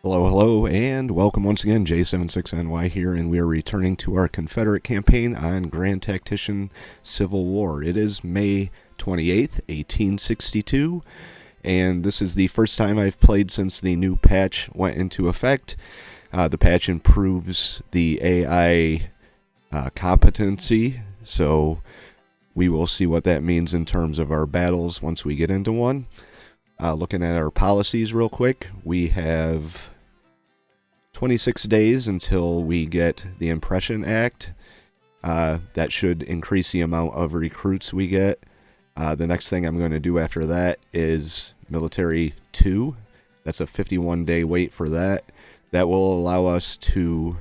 Hello, hello, and welcome once again. J76NY here, and we are returning to our Confederate campaign on Grand Tactician Civil War. It is May 28th, 1862, and this is the first time I've played since the new patch went into effect. The patch improves the AI competency, so we will see what that means in terms of our battles once we get into one. Looking at our policies real quick, we have 26 days until we get the Impression Act. That should increase the amount of recruits we get. The next thing I'm going to do after that is Military 2. That's a 51-day wait for that. That will allow us to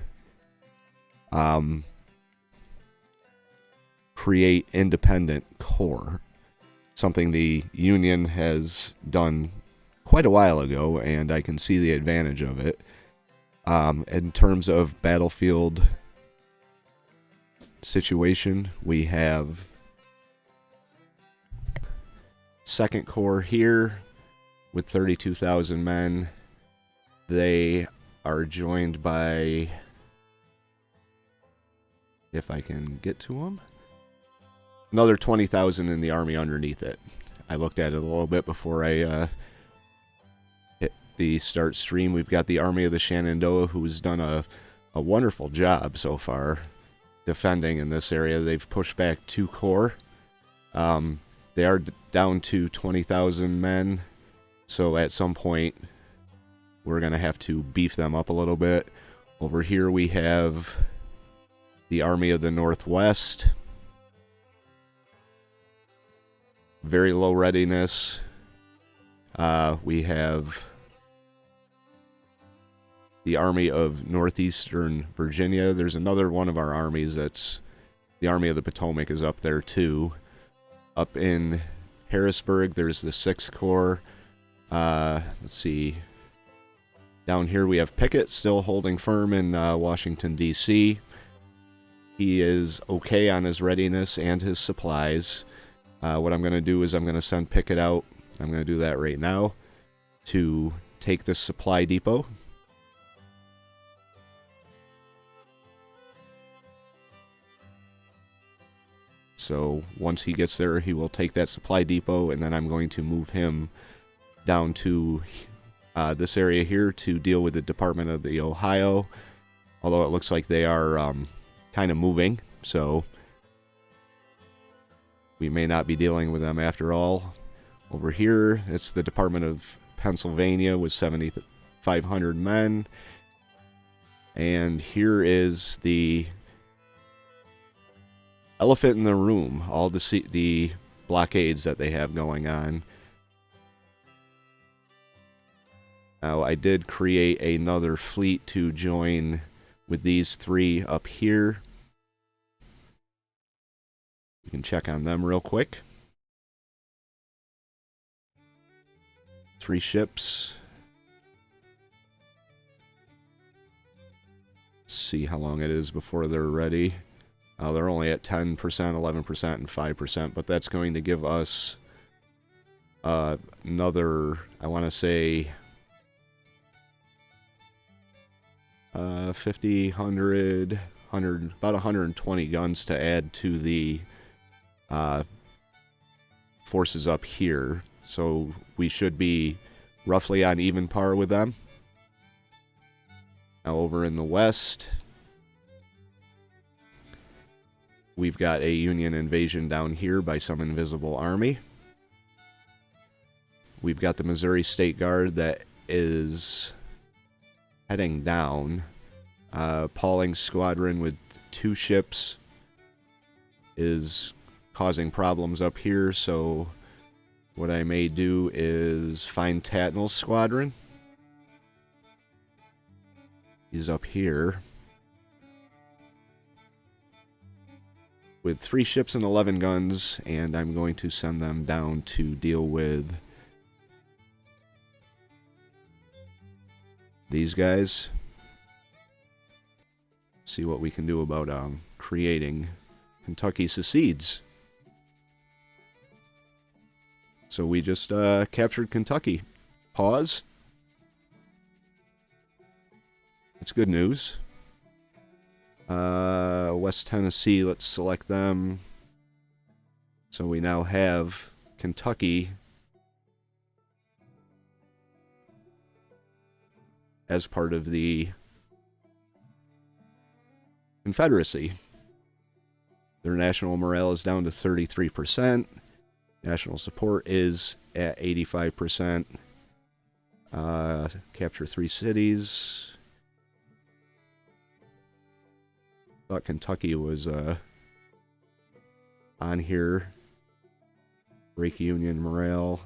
create independent corps. Something the Union has done quite a while ago, and I can see the advantage of it. In terms of battlefield situation, we have 2nd Corps here with 32,000 men. They are joined by, if I can get to them, another 20,000 in the army underneath it. I looked at it a little bit before I hit the start stream. We've got the Army of the Shenandoah, who's done a wonderful job so far defending in this area. They've pushed back 2 corps. They are down to 20,000 men, so at some point we're going to have to beef them up a little bit. Over here we have the Army of the Northwest. Very low readiness. We have the Army of Northeastern Virginia. There's another one of our armies that's the Army of the Potomac is up there too. Up in Harrisburg, there's the 6th Corps. Let's see. Down here we have Pickett still holding firm in Washington, D.C. He is okay on his readiness and his supplies. What I'm going to do is I'm going to send Pickett out. I'm going to do that right now to take this supply depot. So once he gets there, he will take that supply depot, and then I'm going to move him down to this area here to deal with the Department of the Ohio, although it looks like they are kind of moving, so we may not be dealing with them after all. Over here, it's the Department of Pennsylvania with 7,500 men. And here is the elephant in the room, all the blockades that they have going on. Now, I did create another fleet to join with these 3 up here. You can check on them real quick. 3 ships. Let's see how long it is before they're ready. They're only at 10%, 11%, and 5%, but that's going to give us another, I want to say, 50, 100, about 120 guns to add to the forces up here, so we should be roughly on even par with them. Now over in the west, we've got a Union invasion down here by some invisible army. We've got the Missouri State Guard that is heading down. Pauling's squadron with 2 ships is causing problems up here, so what I may do is find Tatanall's squadron. He's up here with 3 ships and 11 guns, and I'm going to send them down to deal with these guys. See what we can do about creating Kentucky secedes. So we just captured Kentucky. Pause. It's good news. West Tennessee, let's select them. So we now have Kentucky as part of the Confederacy. Their national morale is down to 33%. National support is at 85%. Capture 3 cities. Thought Kentucky was on here. Break Union morale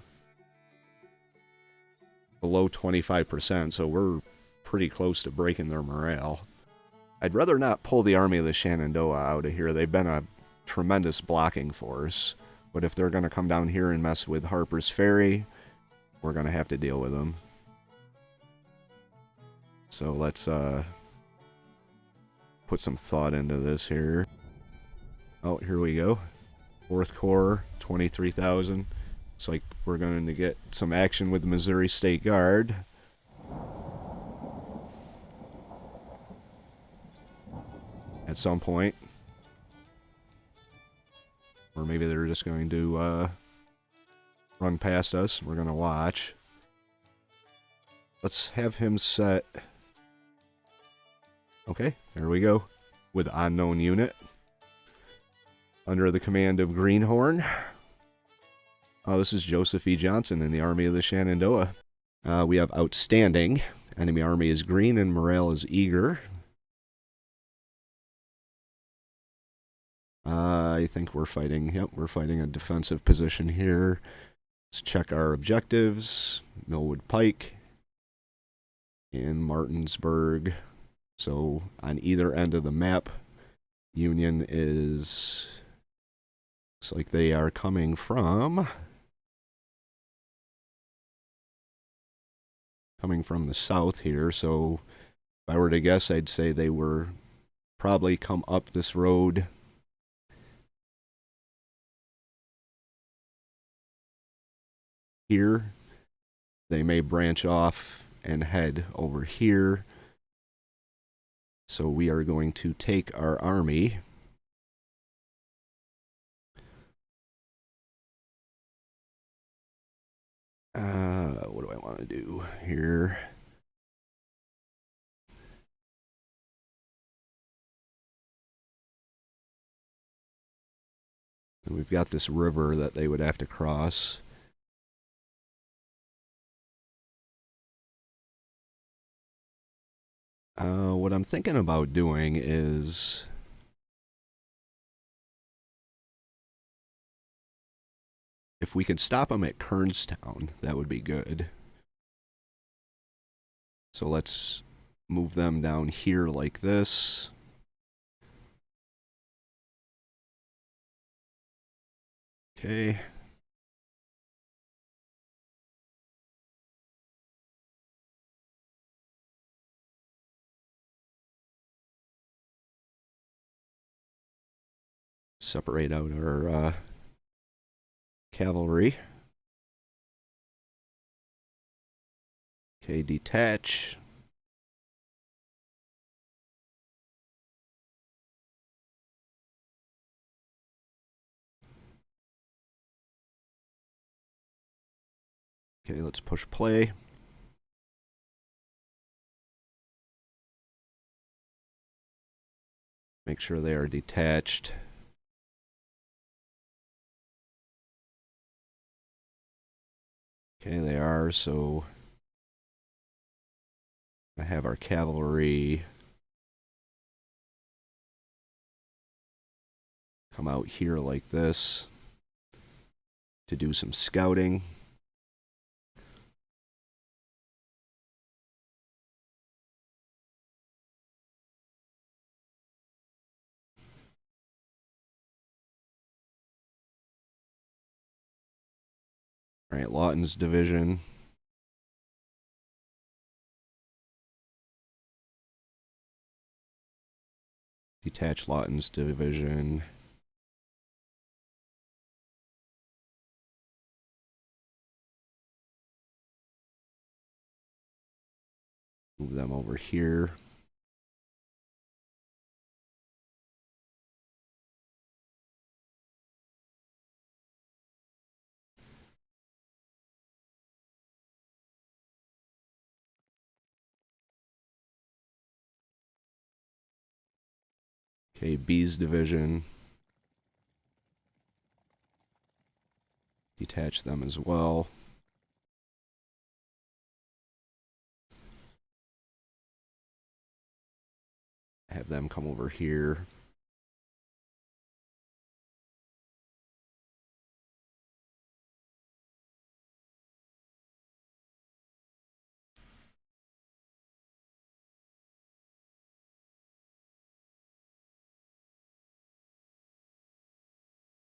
below 25%, so we're pretty close to breaking their morale. I'd rather not pull the Army of the Shenandoah out of here. They've been a tremendous blocking force, but if they're going to come down here and mess with Harper's Ferry, we're going to have to deal with them. So let's put some thought into this here. Oh, here we go. 4th Corps, 23,000. Looks like we're going to get some action with the Missouri State Guard. At some point. Or maybe they're just going to run past us. We're going to watch. Let's have him set. Okay, there we go. With unknown unit. Under the command of Greenhorn. Oh, this is Joseph E. Johnston in the Army of the Shenandoah. We have outstanding. Enemy army is green and morale is eager. I think we're fighting. Yep, we're fighting a defensive position here. Let's check our objectives. Millwood Pike. And Martinsburg. So on either end of the map, Union is... Looks like they are coming from the south here, so if I were to guess, I'd say they were probably come up this road here. They may branch off and head over here. So we are going to take our army what do I want to do here? And we've got this river that they would have to cross. What I'm thinking about doing is if we could stop them at Kernstown, that would be good. So let's move them down here like this. Okay. Separate out our cavalry. Okay, detach. Okay, let's push play. Make sure they are detached. Okay, they are, so I have our cavalry come out here like this to do some scouting. All right, Lawton's division. Detach Lawton's division. Move them over here. Okay, B's division. Detach them as well. Have them come over here.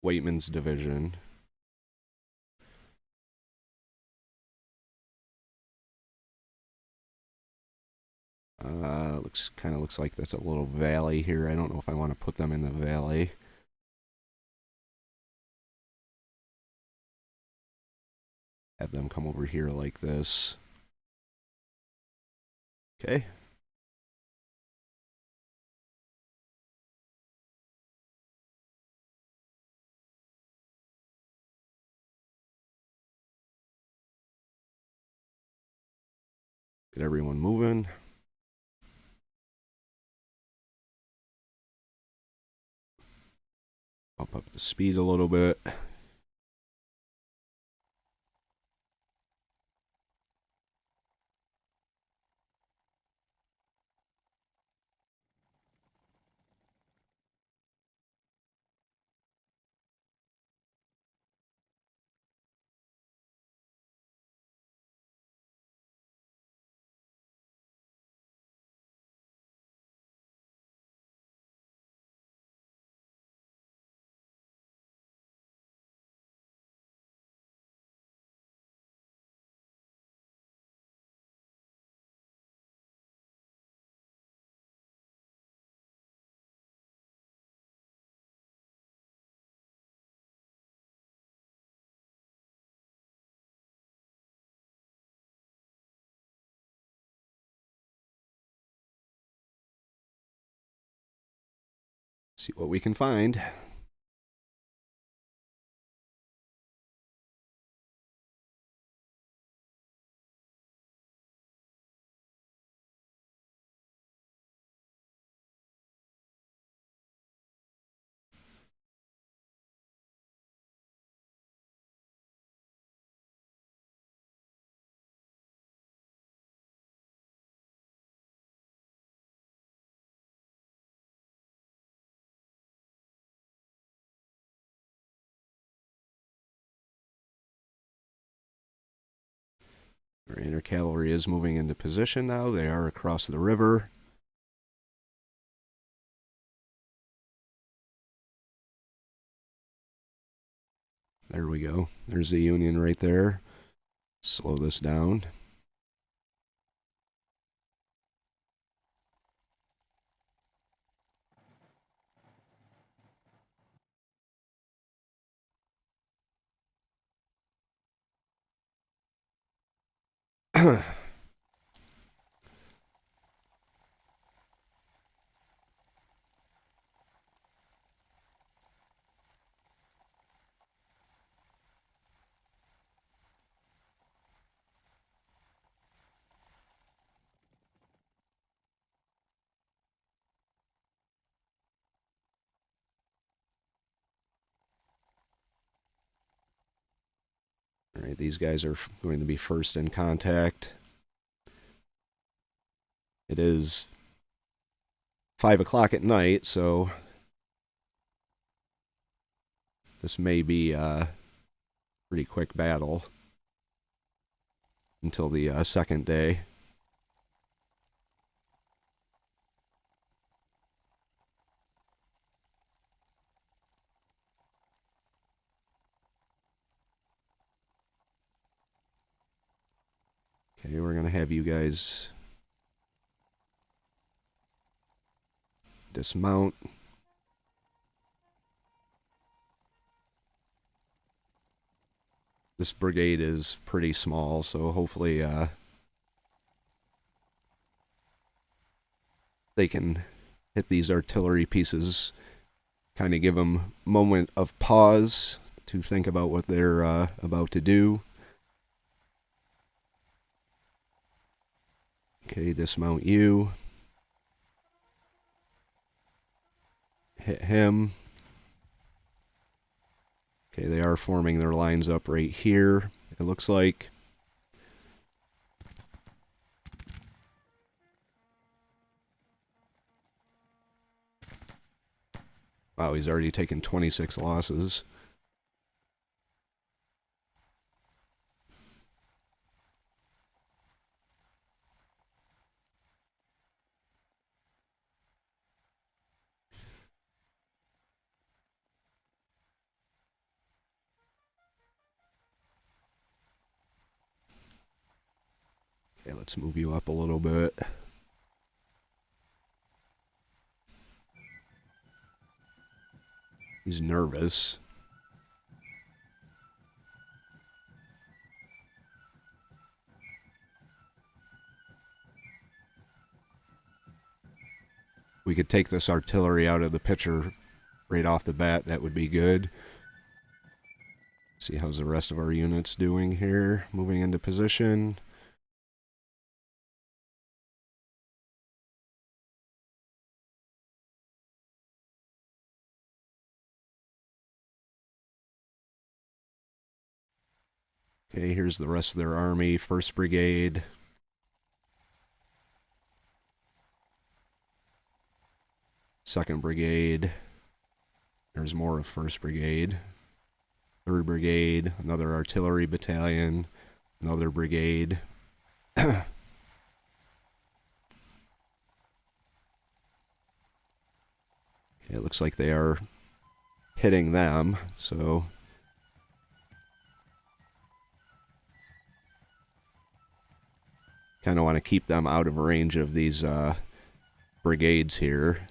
Waitman's division. Looks like that's a little valley here. I don't know if I want to put them in the valley. Have them come over here like this. Okay. Get everyone moving. Bump up the speed a little bit. See what we can find. Our inner cavalry is moving into position now. They are across the river. There we go. There's the Union right there. Slow this down. All right, these guys are going to be first in contact. It is 5 o'clock at night, so this may be a pretty quick battle until the second day. Okay, we're going to have you guys dismount. This brigade is pretty small, so hopefully they can hit these artillery pieces, kind of give them a moment of pause to think about what they're about to do. Okay, dismount you. Hit him. Okay, they are forming their lines up right here, it looks like. Wow, he's already taken 26 losses. Okay, let's move you up a little bit. He's nervous. We could take this artillery out of the picture right off the bat. That would be good. See how's the rest of our units doing here. Moving into position. Okay, here's the rest of their army. 1st Brigade. Second Brigade. There's more of 1st Brigade. 3rd Brigade. Another artillery battalion. Another brigade. It looks like they are hitting them, so kind of want to keep them out of range of these brigades here.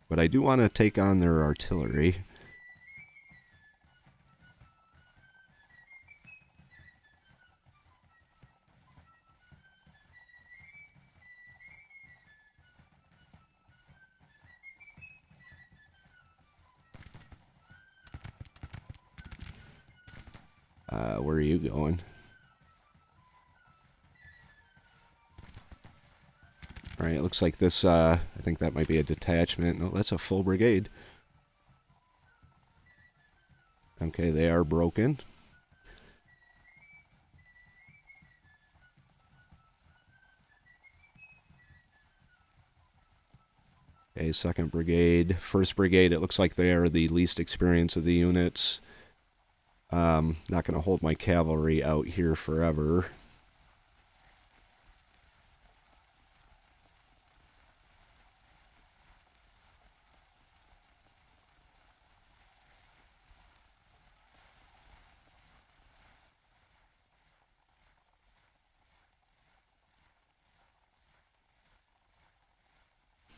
But I do want to take on their artillery. Where are you going? Alright, it looks like this, I think that might be a detachment. No, that's a full brigade. Okay, they are broken. Okay, 2nd Brigade. 1st Brigade, it looks like they are the least experienced of the units. Not going to hold my cavalry out here forever.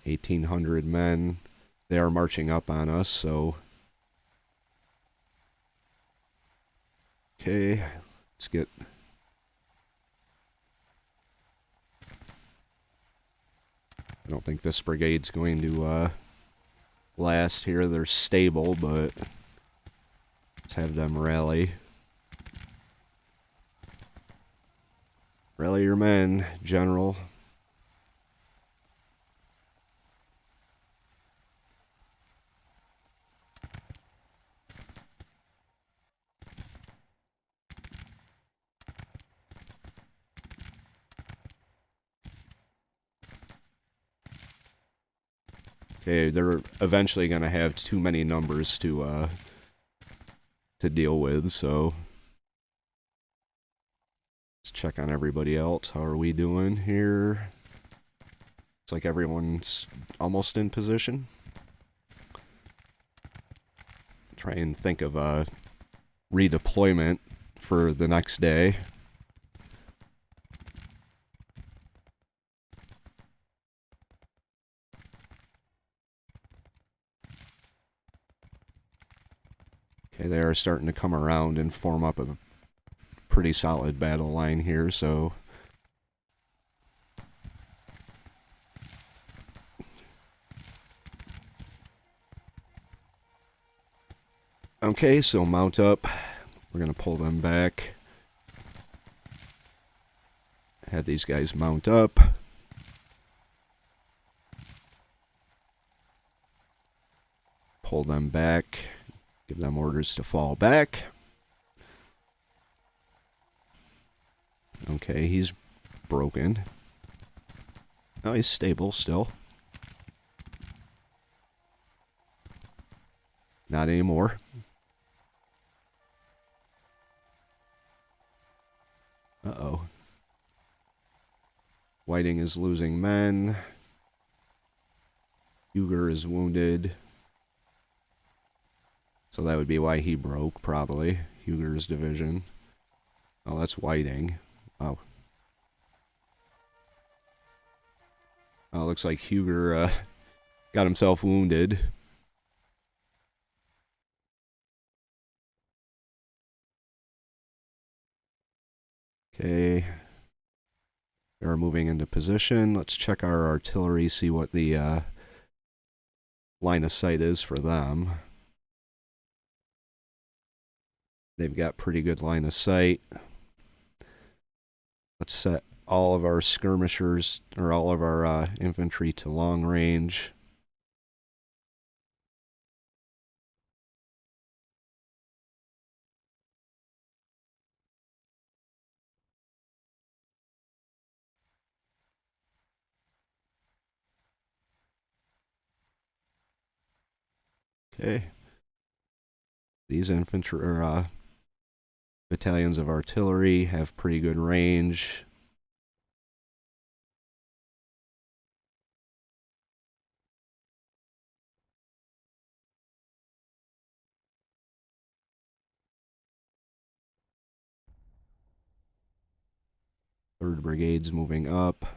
$1,800 men. They are marching up on us, so... Okay, let's get... I don't think this brigade's going to last here. They're stable, but let's have them rally. Rally your men, General. Okay, they're eventually going to have too many numbers to deal with, so let's check on everybody else. How are we doing here? It's like everyone's almost in position. Try and think of a redeployment for the next day. Okay, they are starting to come around and form up a pretty solid battle line here, so... Okay, so mount up. We're going to pull them back. Have these guys mount up. pull them back, give them orders to fall back. Okay, he's broken. Oh, he's stable still. Not anymore. Uh-oh. Whiting is losing men. Huger is wounded. So that would be why he broke, probably. Huger's division. Oh, that's Whiting. Oh. Oh, looks like Huger got himself wounded. Okay. They're moving into position. Let's check our artillery, see what the line of sight is for them. They've got pretty good line of sight. Let's set all of our skirmishers, or all of our infantry to long range. Okay. These infantry, or battalions of artillery have pretty good range. Third Brigade's moving up. I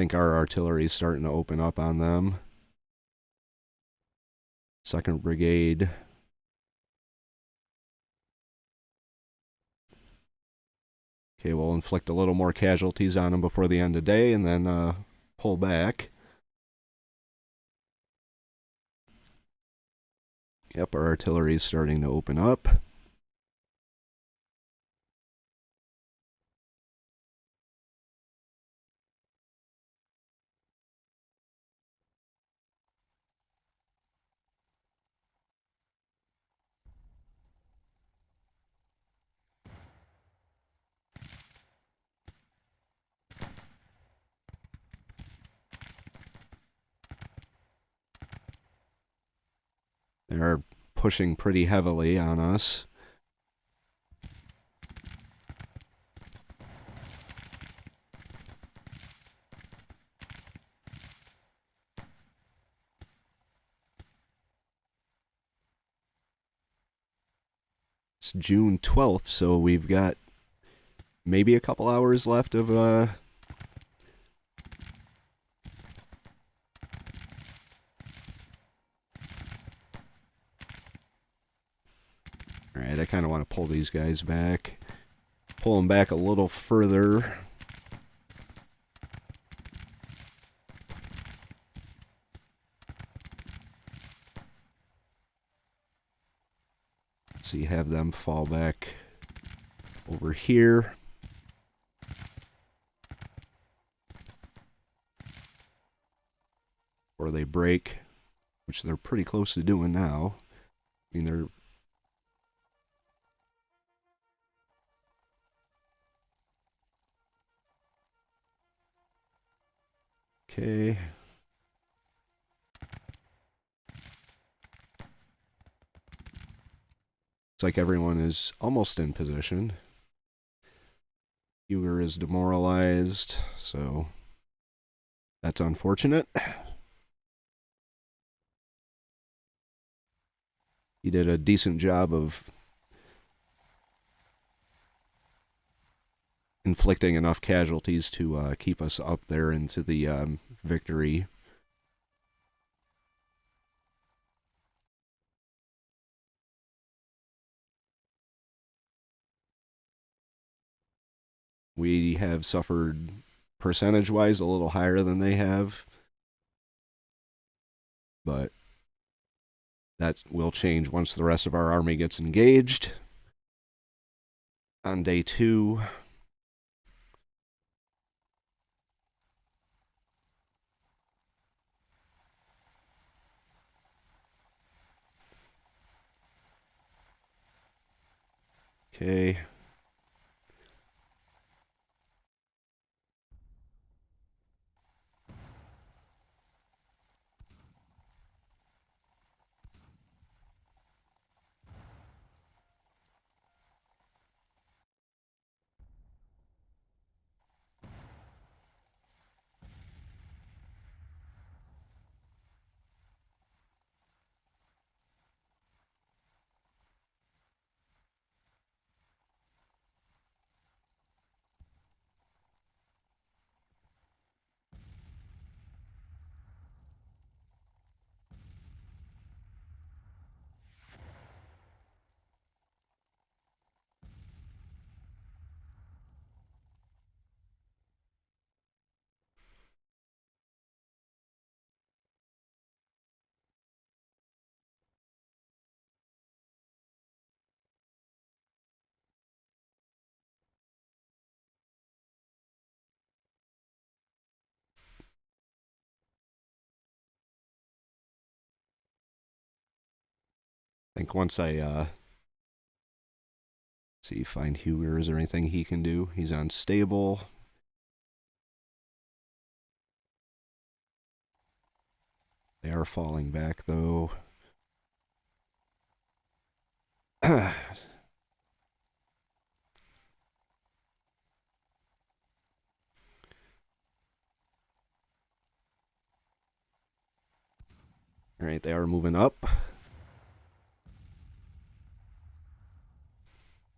think our artillery's starting to open up on them. Second Brigade. Okay, we'll inflict a little more casualties on them before the end of the day and then pull back. Yep, our artillery's starting to open up. They're pushing pretty heavily on us. It's June 12th, so we've got maybe a couple hours left of Alright, I kind of want to pull these guys back. Pull them back a little further. So you have them fall back over here. Or they break, which they're pretty close to doing now. I mean, they're... Okay. It's like everyone is almost in position. Huger is demoralized, so that's unfortunate. He did a decent job of inflicting enough casualties to keep us up there into the victory. We have suffered, percentage-wise, a little higher than they have. But that will change once the rest of our army gets engaged. On day 2, Okay. I think once I see, find Huger, is there anything he can do? He's unstable. They are falling back, though. Alright, they are moving up.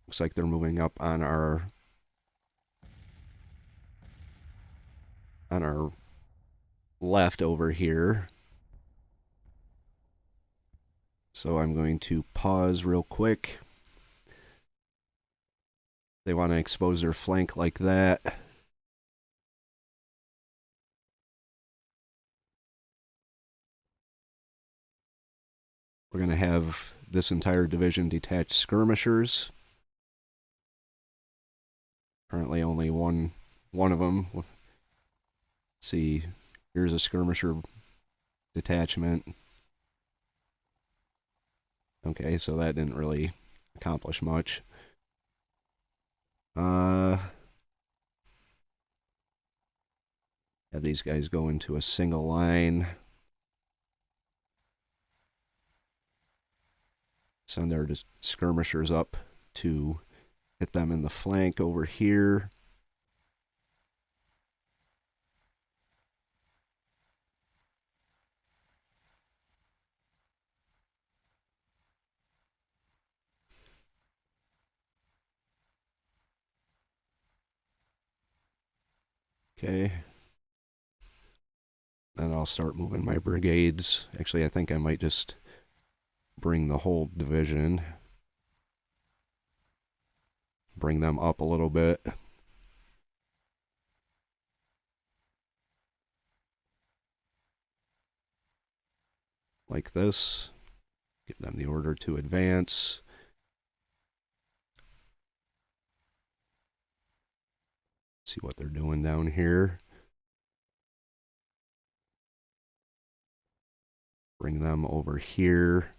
Looks like they're moving up on our left over here. So I'm going to pause real quick. They want to expose their flank like that. We're going to have this entire division detach skirmishers. Currently only one of them. Let's see, here's a skirmisher detachment. Okay, so that didn't really accomplish much. Have these guys go into a single line. Send our skirmishers up to hit them in the flank over here. Okay. Then I'll start moving my brigades. Actually, I think I might just bring the whole division. Bring them up a little bit. Like this. Give them the order to advance. See what they're doing down here. Bring them over here.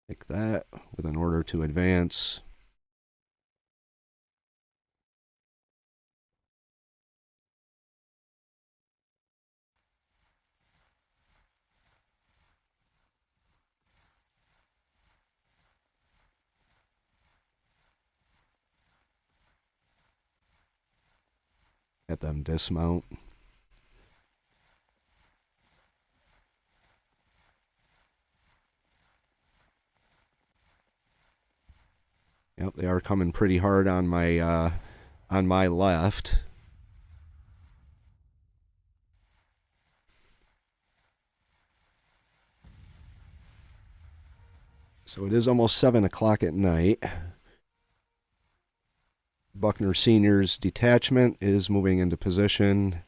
Like that, with an order to advance. Let them dismount. Yep, they are coming pretty hard on my left. So it is almost 7 o'clock at night. Buckner Sr.'s detachment is moving into position.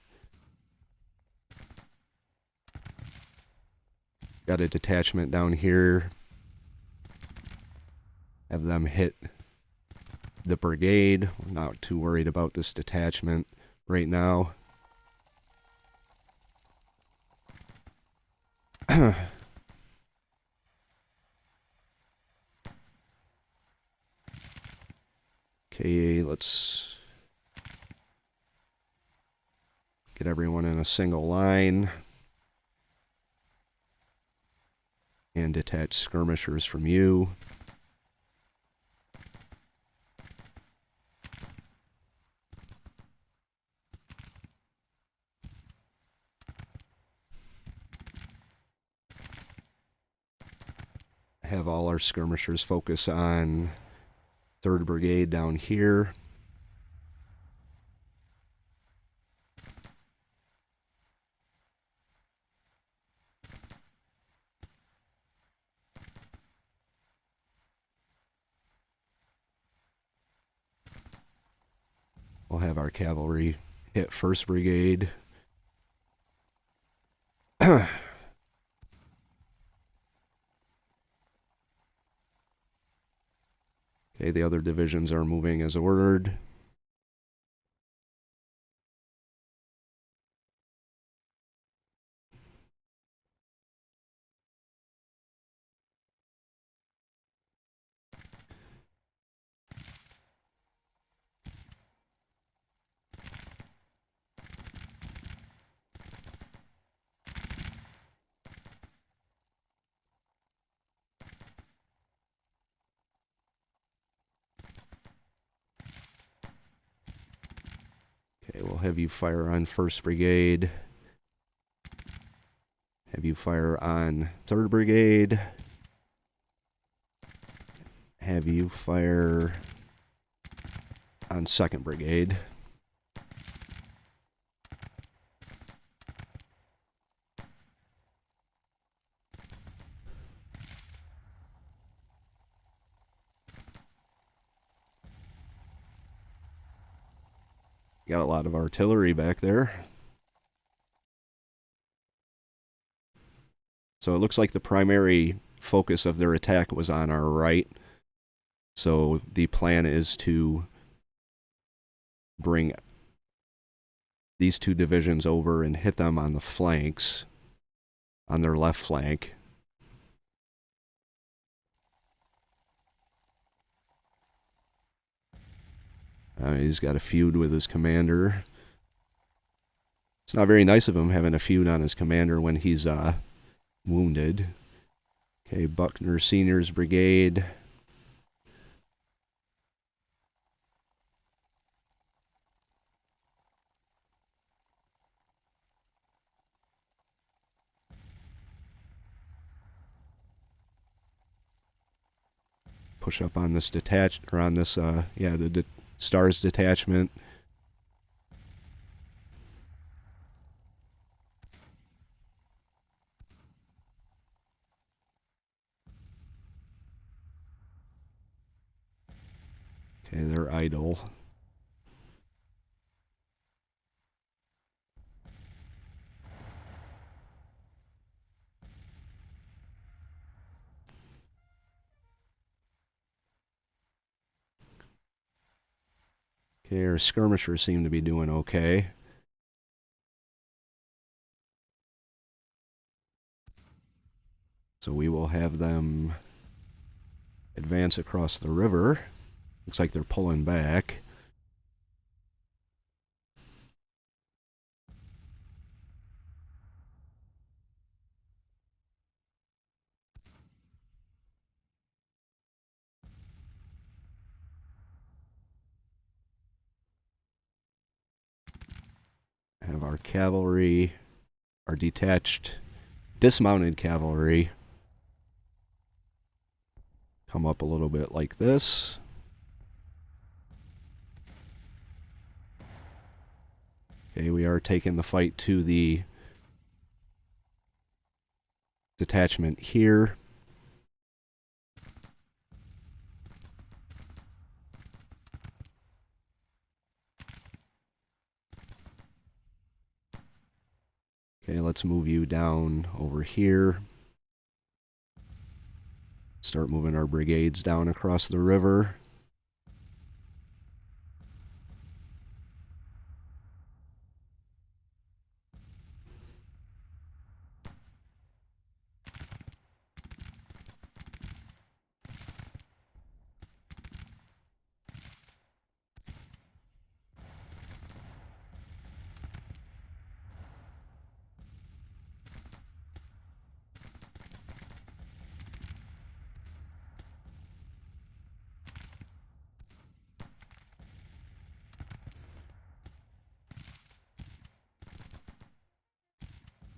Got a detachment down here. Have them hit the brigade. We're not too worried about this detachment right now. Okay, let's get everyone in a single line and detach skirmishers from you. Have all our skirmishers focus on 3rd Brigade down here. We'll have our cavalry hit 1st Brigade. Okay, the other divisions are moving as ordered. Okay, we'll have you fire on 1st Brigade. Have you fire on 3rd Brigade. Have you fire on 2nd Brigade. Got a lot of artillery back there. So it looks like the primary focus of their attack was on our right. So the plan is to bring these 2 divisions over and hit them on the flanks, on their left flank. He's got a feud with his commander. It's not very nice of him having a feud on his commander when he's wounded. Okay, Buckner Senior's brigade. Push up on this or on this, the Stars detachment. Okay, they're idle. Okay, our skirmishers seem to be doing okay. So we will have them advance across the river. Looks like they're pulling back. Have our cavalry, our dismounted cavalry, come up a little bit like this. Okay, we are taking the fight to the detachment here. Okay, let's move you down over here. Start moving our brigades down across the river.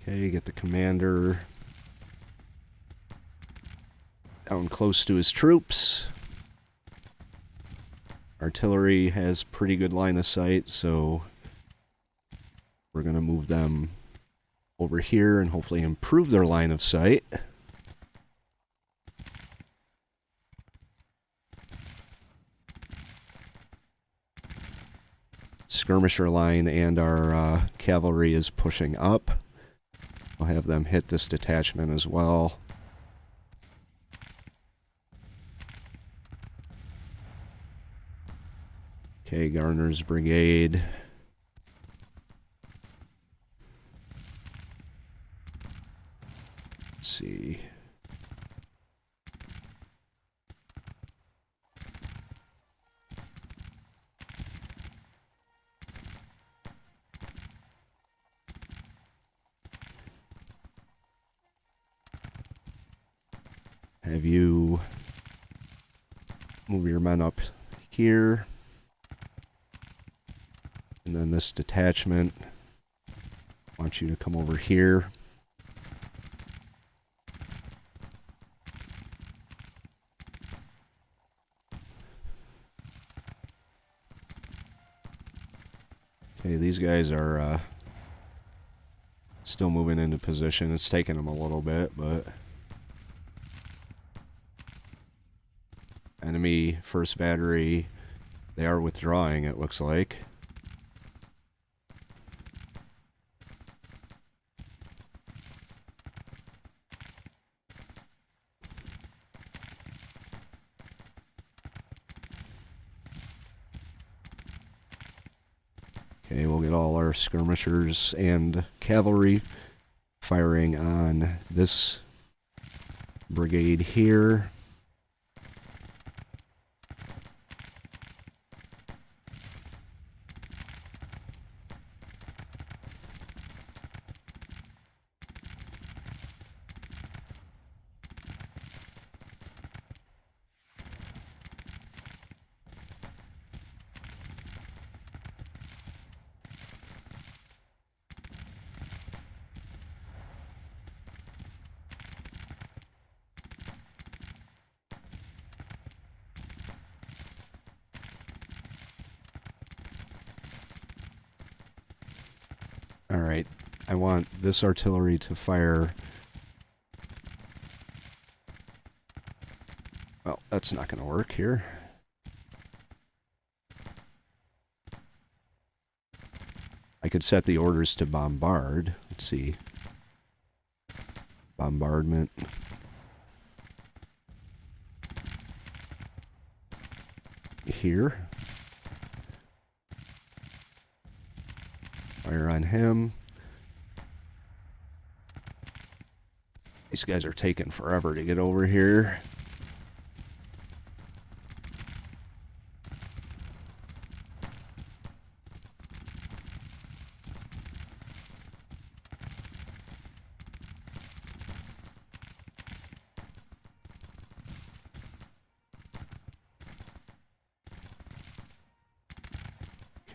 Okay, get the commander down close to his troops. Artillery has pretty good line of sight, so we're going to move them over here and hopefully improve their line of sight. Skirmisher line and our cavalry is pushing up. I'll have them hit this detachment as well. Okay, Garner's brigade. Let's see. Have you move your men up here. And then this detachment, I want you to come over here. Okay, these guys are still moving into position. It's taking them a little bit, but enemy first battery, they are withdrawing, it looks like. Okay, we'll get all our skirmishers and cavalry firing on this brigade here. Alright, I want this artillery to fire. Well, that's not going to work here. I could set the orders to bombard. Let's see. Bombardment. Here. Fire on him. These guys are taking forever to get over here.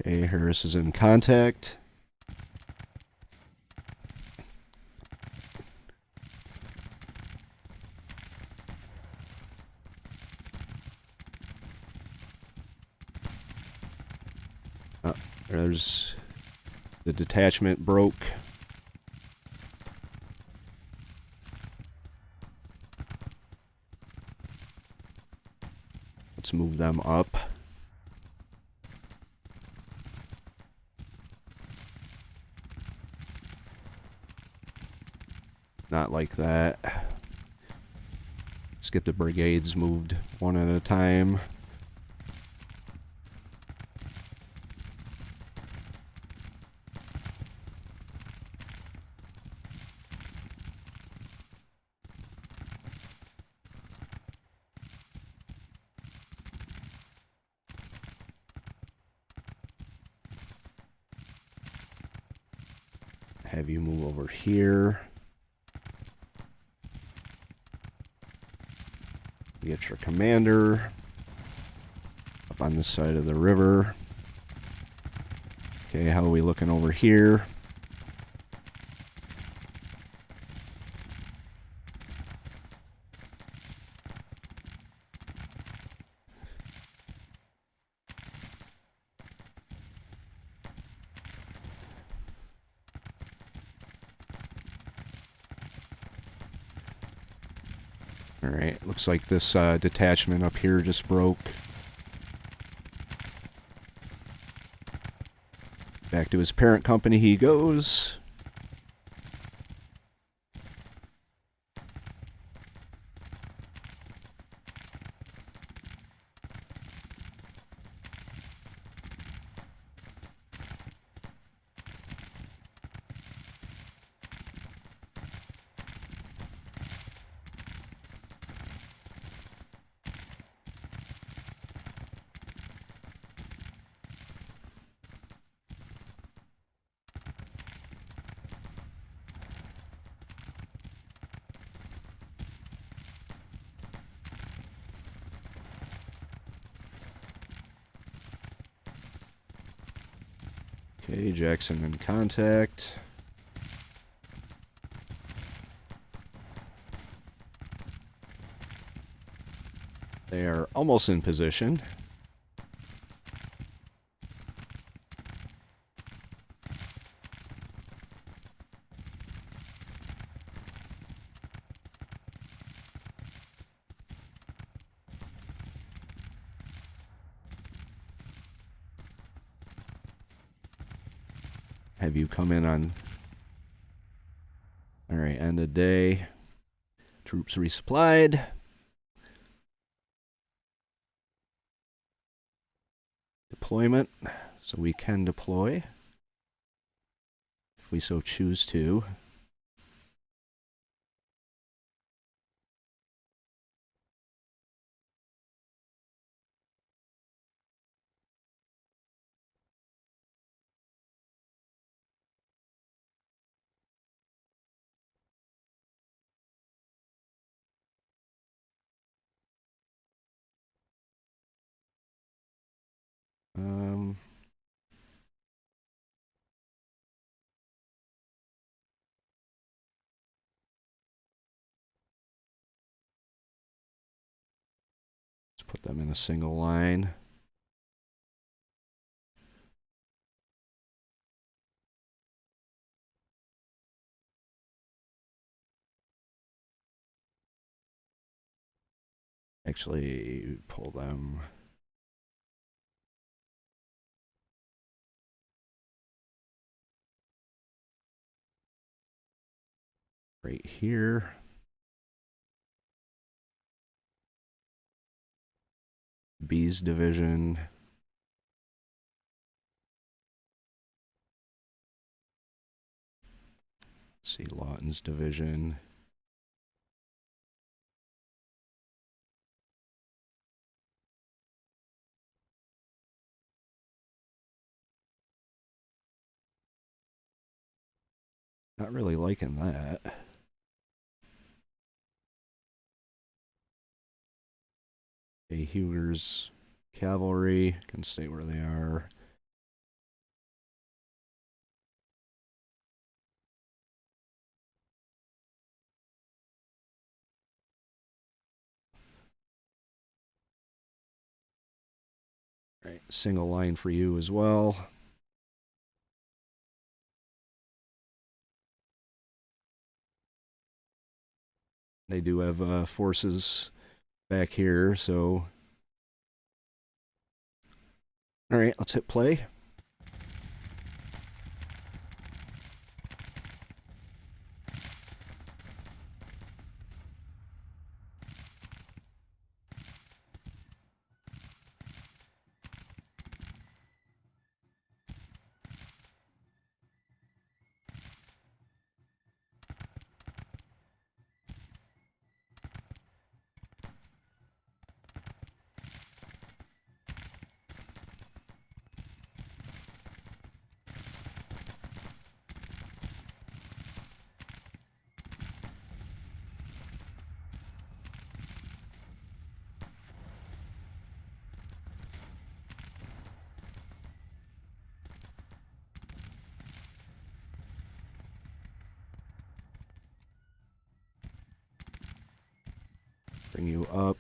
Okay, Harris is in contact. There's the detachment broke. Let's move them up. Not like that. Let's get the brigades moved one at a time. Have you move over here. Get your commander up on this side of the river. Okay, how are we looking over here? Alright, looks like this detachment up here just broke. Back to his parent company he goes. Okay, Jackson in contact. They are almost in position. Have you come in on... Alright, end of day. Troops resupplied. Deployment. So we can deploy. If we so choose to. Let's put them in a single line. Actually, pull them. Right here. B's division. Let's see, Lawton's division. Not really liking that. Okay, Huger's cavalry can stay where they are. Right, single line for you as well. They do have forces back here, so... Alright, let's hit play. Bring you up.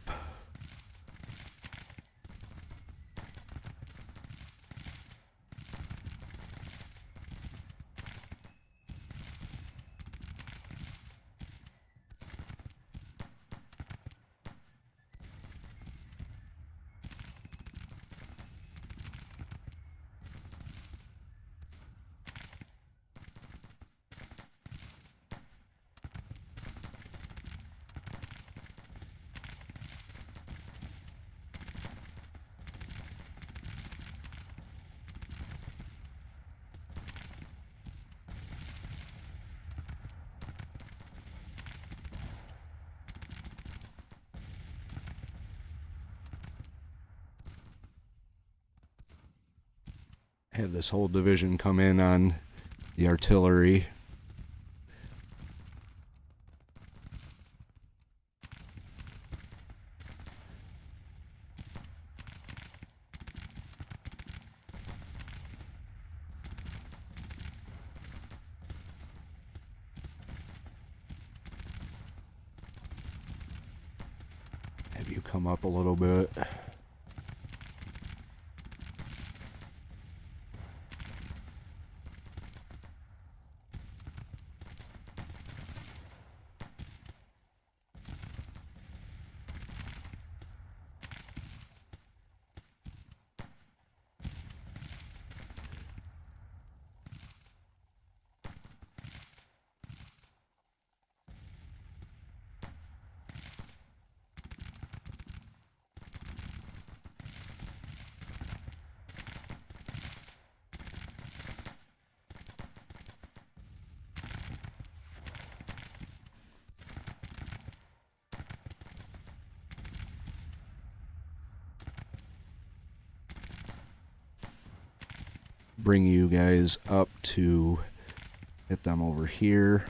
have this whole division come in on the artillery. Have you come up a little bit. Bring you guys up to hit them over here.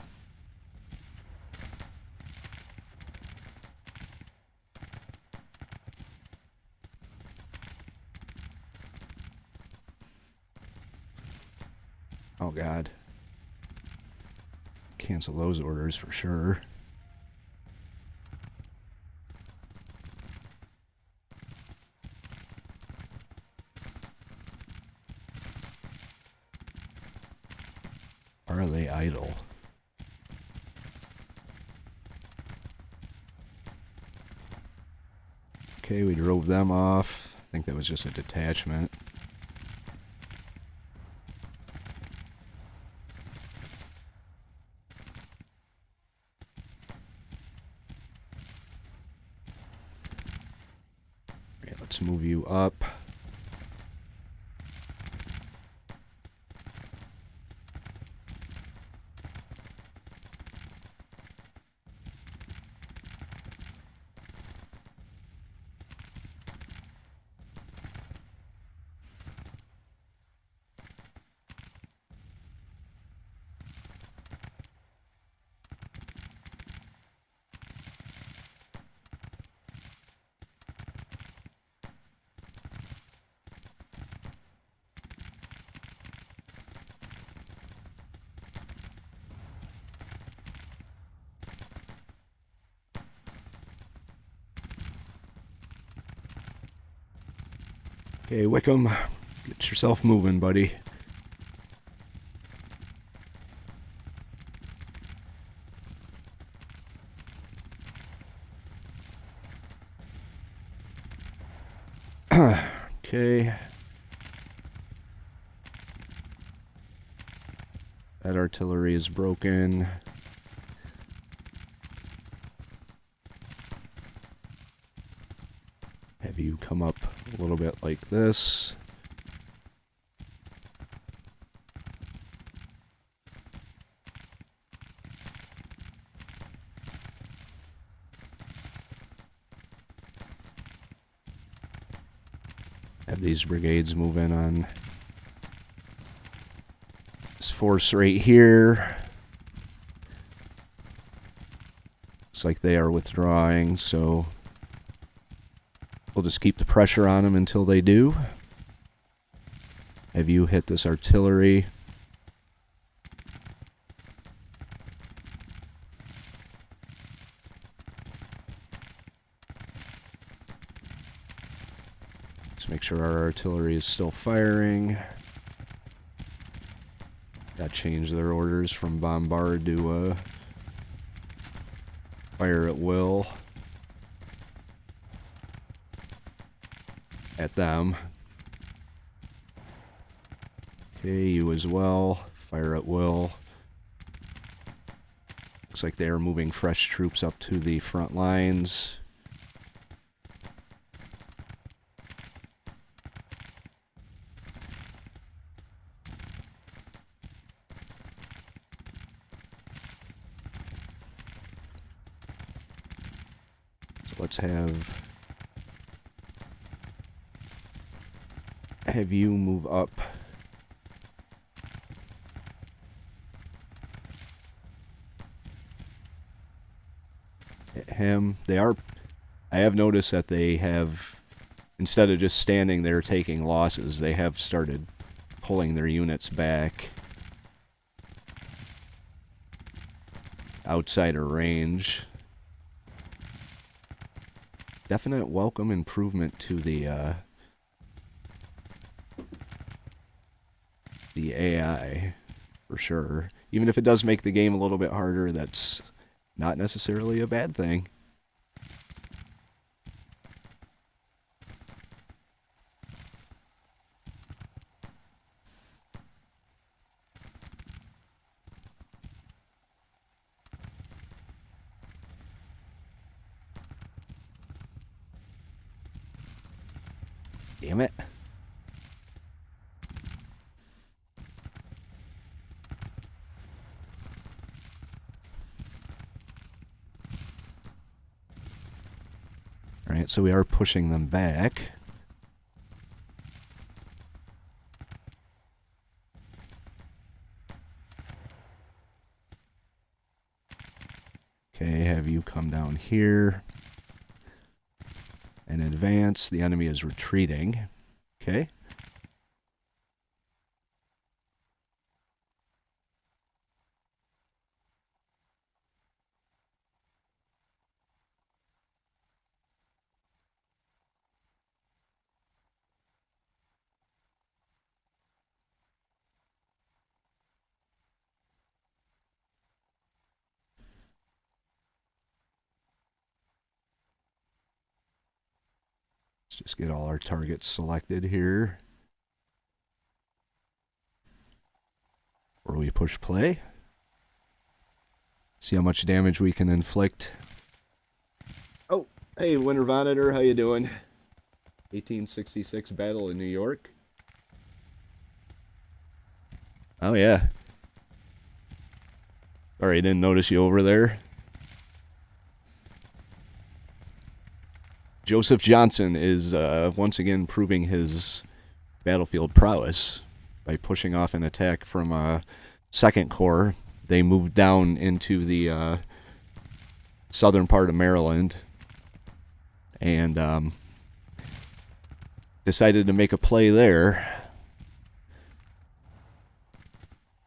Oh God. Cancel those orders for sure. Are they idle? Okay, we drove them off. I think that was just a detachment. Okay, let's move you up. Okay, Wickham, get yourself moving, buddy. Okay. That artillery is broken. Have you come up a little bit like this. Have these brigades move in on this force right here. Looks like they are withdrawing, so we'll just keep the pressure on them until they do. Have you hit this artillery? Just make sure our artillery is still firing. That changed their orders from bombard to fire at will. At them. Okay, you as well. Fire at will. Looks like they are moving fresh troops up to the front lines. So let's have you move up him. I have noticed that they have, instead of just standing there taking losses, they have started pulling their units back outside of range. Definite welcome improvement to the AI, for sure. Even if it does make the game a little bit harder, that's not necessarily a bad thing. Damn it. Alright, so we are pushing them back. Okay, have you come down here and advance. The enemy is retreating. Okay. Let's just get all our targets selected here. Where we push play. See how much damage we can inflict. Oh, hey, Winter Monitor, how you doing? 1866 Battle in New York. Oh, yeah. Sorry, I didn't notice you over there. Joseph Johnston is once again proving his battlefield prowess by pushing off an attack from Second Corps. They moved down into the southern part of Maryland and decided to make a play there.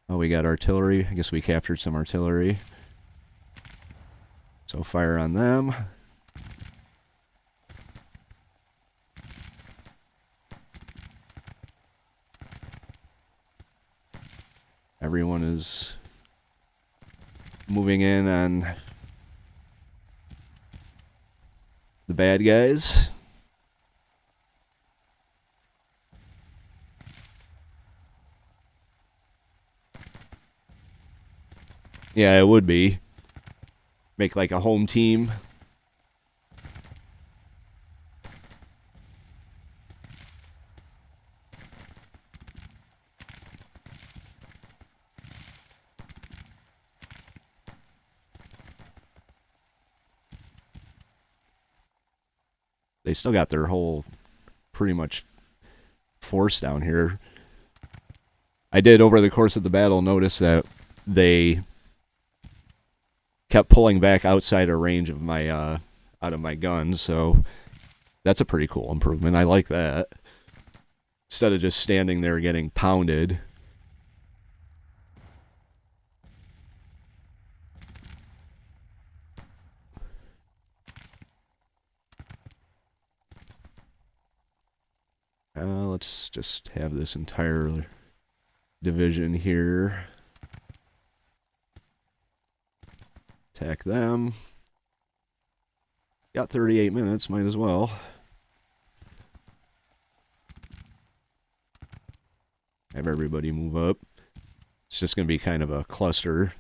Oh, we got artillery. I guess we captured some artillery. So fire on them. Everyone is moving in on the bad guys. Yeah, it would be. Make like a home team. They still got their whole pretty much force down here. I did, over the course of the battle, notice that they kept pulling back outside of range of my out of my guns, so that's a pretty cool improvement. I like that. Instead of just standing there getting pounded. Let's just have this entire division here. Attack them. Got 38 minutes, might as well. Have everybody move up. It's just going to be kind of a cluster.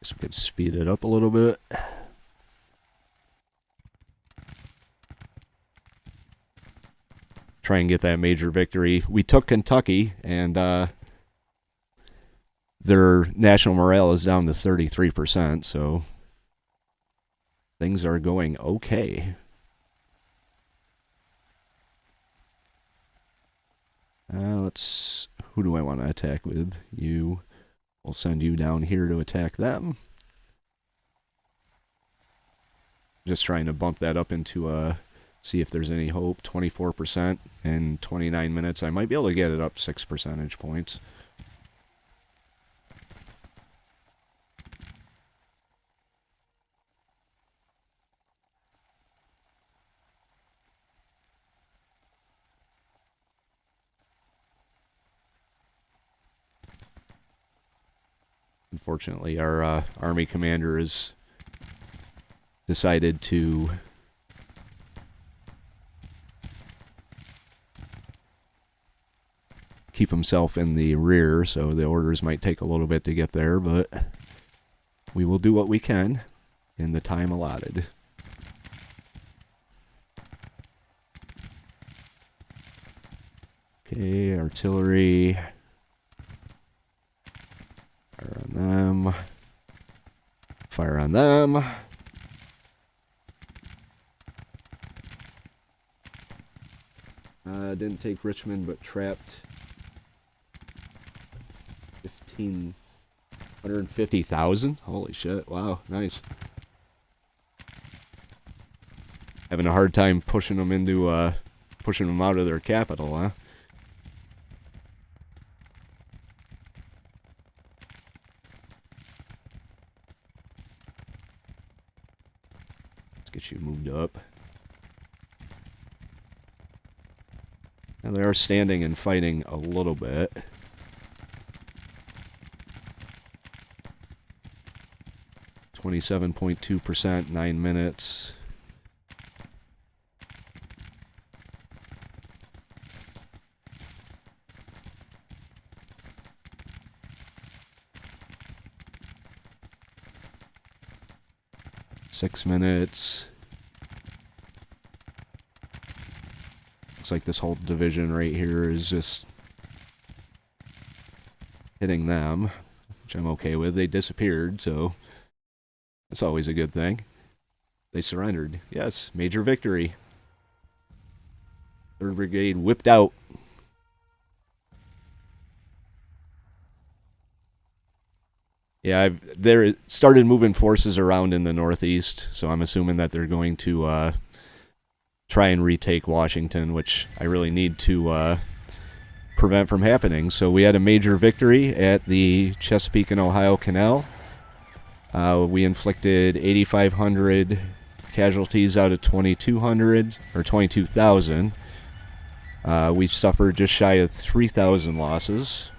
Guess we could speed it up a little bit. Try and get that major victory. We took Kentucky, and their national morale is down to 33%, so things are going okay. who do I want to attack with? You. We'll send you down here to attack them. Just trying to bump that up into see if there's any hope. 24% in 29 minutes. I might be able to get it up 6 percentage points. Unfortunately, our Army commander has decided to keep himself in the rear, so the orders might take a little bit to get there, but we will do what we can in the time allotted. Okay, artillery. Fire on them. Fire on them. Didn't take Richmond, but trapped 150,000. Holy shit! Wow, nice. Having a hard time pushing them into pushing them out of their capital, huh? Let's get you moved up. Now they are standing and fighting a little bit. .2%, 9 minutes. Six minutes. Looks like this whole division right here is just hitting them, which I'm okay with. They disappeared, so that's always a good thing. They surrendered. Yes, major victory. 3rd Brigade whipped out. Yeah, they started moving forces around in the Northeast, so I'm assuming that they're going to try and retake Washington, which I really need to prevent from happening. So we had a major victory at the Chesapeake and Ohio Canal. We inflicted 8,500 casualties out of 2,200, or 22,000. We suffered just shy of 3,000 losses.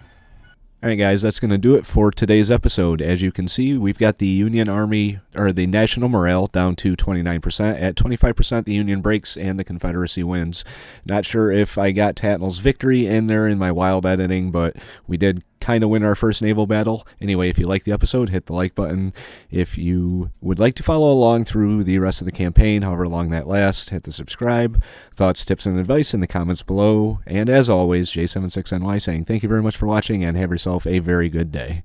Alright guys, that's going to do it for today's episode. As you can see, we've got the Union Army, or the national morale, down to 29%. At 25%, the Union breaks and the Confederacy wins. Not sure if I got Tatanall's victory in there in my wild editing, but we did kind of win our first naval battle. Anyway, if you like the episode, hit the like button. If you would like to follow along through the rest of the campaign, however long that lasts, hit the subscribe. Thoughts, tips, and advice in the comments below. And as always, J76NY saying thank you very much for watching and have yourself a very good day.